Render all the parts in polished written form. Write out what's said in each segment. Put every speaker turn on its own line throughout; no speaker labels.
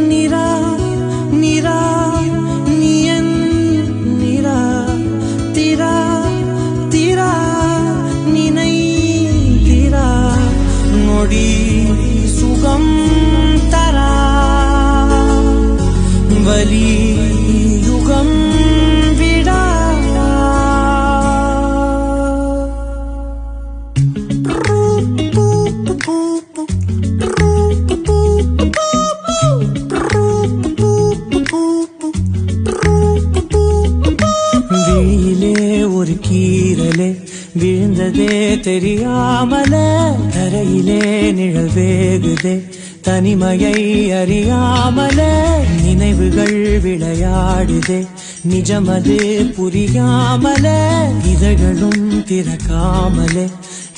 Nira Nira neon Nira திரா திரா நினை திரா நொடி சுகம் தரா வலி யுகம் விடா வீலே ஒரு கீரலே விழுந்ததே தெரியாமல தரையிலே நிழல் வேகுதே தனிமையை அறியாமல நினைவுகள் விளையாடுதே நிஜமது புரியாமல இதழ்களும் திறக்காமலே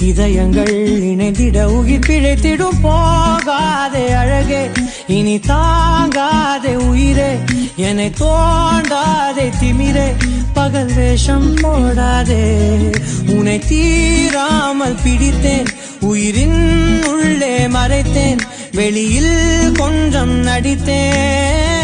இதயங்கள் இணைந்திட உயிர் பிழைத்திடும் போகாதே அழகே இனி தாங்காதே உயிரே என்னை தோண்டாதே திமிரே பகல் வேஷம் போடாதே உன்னை தீராமல் பிடித்தேன் உயிரின் உள்ளே மறைத்தேன் வெளியில் கொஞ்சம் நடித்தேன்